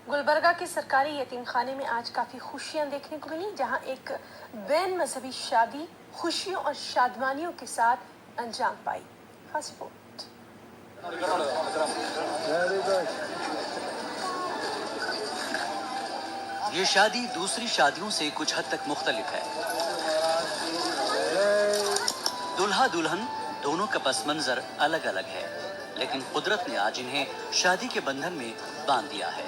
गुलबर्गा के सरकारी यतीम खाने में आज काफ़ी खुशियां देखने को मिली, जहां एक बैन मजहबी शादी खुशियों और शादमानियों के साथ अंजाम पाई। खास रिपोर्ट। ये शादी दूसरी शादियों से कुछ हद तक मुख्तलिफ है। दुल्हा दुल्हन दोनों का पस मंजर अलग अलग है, लेकिन कुदरत ने आज इन्हें शादी के बंधन में बांध दिया है।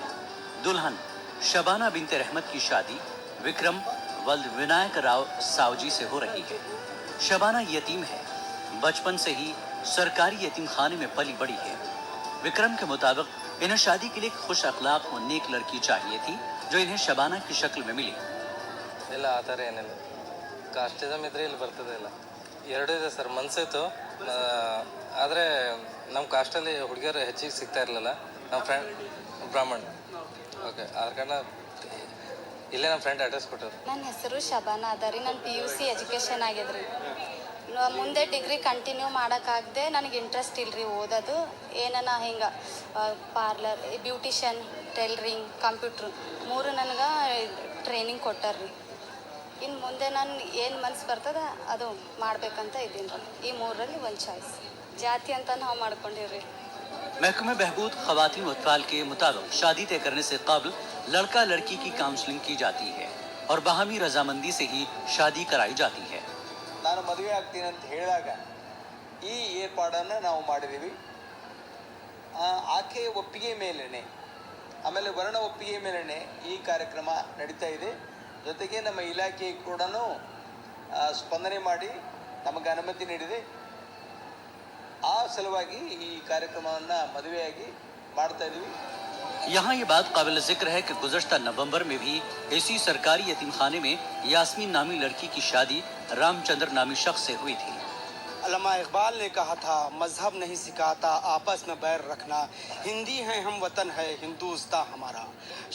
दुल्हन शबाना बिनते रहमत की शादी विक्रम वल्द विनायक राव सावजी से हो रही है। शबाना यतीम है, बचपन से ही सरकारी यतीम खाने में पली बड़ी है। विक्रम के मुताबिक इन्हें शादी के लिए खुश अखलाक और नेक लड़की चाहिए थी, जो इन्हें शबाना की शक्ल में मिली। ಇಲ್ಲ ಆ ಥರ ಏನಿಲ್ಲ, ಕಾಸ್ಟಿಸಮ್ ಇದ್ರೆ ಇಲ್ಲಿ ಬರ್ತದೆ ಇಲ್ಲ, ಎರಡೂ ಇದೆ ಸರ್. ಮನಸ್ಸಿತ್ತು, ಆದರೆ ನಮ್ಮ ಕಾಸ್ಟಲ್ಲಿ ಹುಡುಗಿಯರು ಹೆಚ್ಚಿಗೆ ಸಿಗ್ತಾ ಇರಲಿಲ್ಲ. ನಮ್ಮ ಫ್ರೆಂಡ್ ಬ್ರಾಹ್ಮಣ್, ಓಕೆ, ಆದ ಕಾರಣ ಇಲ್ಲೇ ನಮ್ಮ ಫ್ರೆಂಡ್ ಅಡ್ರೆಸ್ ಕೊಟ್ಟರು. ನನ್ನ ಹೆಸರು ಶಬಾನ ಅದ ರೀ. ನಾನು PUC ಎಜುಕೇಷನ್ ಆಗಿದ್ರಿ. ಮುಂದೆ ಡಿಗ್ರಿ ಕಂಟಿನ್ಯೂ ಮಾಡೋಕ್ಕಾಗದೆ ನನಗೆ ಇಂಟ್ರೆಸ್ಟ್ ಇಲ್ಲರಿ ಓದೋದು. ಏನನ ಹಿಂಗೆ ಪಾರ್ಲರ್, ಬ್ಯೂಟಿಷನ್, ಟೈಲರಿಂಗ್, ಕಂಪ್ಯೂಟ್ರ್ ಮೂರು ನನಗೆ ಟ್ರೈನಿಂಗ್ ಕೊಟ್ಟಾರ್ರಿ. ಇನ್ನು ಮುಂದೆ ನಾನು ಏನು ಮನಸ್ಸು ಬರ್ತದೆ ಅದು ಮಾಡ್ಬೇಕಂತ ಇದ್ದೀನಿ ರೀ. ಈ ಮೂರರಲ್ಲಿ ಒಂದು ಚಾಯ್ಸ್. ಜಾತಿ ಅಂತ ನಾವು ಮಾಡ್ಕೊಂಡಿವ್ರಿ. महकमे बहबूद खवातीन उत्पाल के मुताबिक शादी तय करने से कबल लड़का लड़की की काउंसलिंग की जाती है और बाहमी रजामंदी से ही शादी कराई जाती है। ನಾನು ಮದುವೆ ಆಗ್ತೀನಿ ಅಂತ ಹೇಳಿದಾಗ ಈ ಏರ್ಪಾಡನ್ನು ನಾವು ಮಾಡಿದ್ದೀವಿ. ಆಕೆಯ ಒಪ್ಪಿಗೆ ಮೇಲೆನೆ, ಆಮೇಲೆ ವರ್ಣ ಒಪ್ಪಿಗೆ ಮೇಲೆನೆ ಈ ಕಾರ್ಯಕ್ರಮ ನಡೀತಾ ಇದೆ. ಜೊತೆಗೆ ನಮ್ಮ ಇಲಾಖೆ ಕೂಡ ಸ್ಪಂದನೆ ಮಾಡಿ ನಮಗೆ ಅನುಮತಿ ನೀಡಿದೆ. ಆ ಸಲುವಾಗಿ ಈ ಕಾರ್ಯಕ್ರಮವನ್ನು ಮದುವೆಯಾಗಿ ಮಾಡ್ತಾ ಇದ್ದೀವಿ. यहाँ ये बात काबिल जिक्र है कि गुज़श्ता नवंबर में भी इसी सरकारी यतीम खाने में यास्मीन नामी लड़की की शादी रामचंद्र नामी शख्स से हुई थी। अल्लामा इकबाल ने कहा था, मजहब नहीं सिखाता आपस में बैर रखना, हिंदी है हम वतन है हिंदुस्तां हमारा।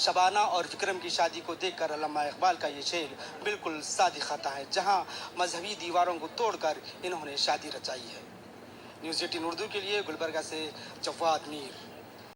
शबाना और विक्रम की शादी को देखकर अल्लामा इकबाल का ये शेर बिल्कुल सादिक खाता है, जहां मजहबी दीवारों को तोड़कर इन्होंने शादी रचाई है। न्यूज़ 18 उर्दू के लिए गुलबर्गा से जवाद मीर।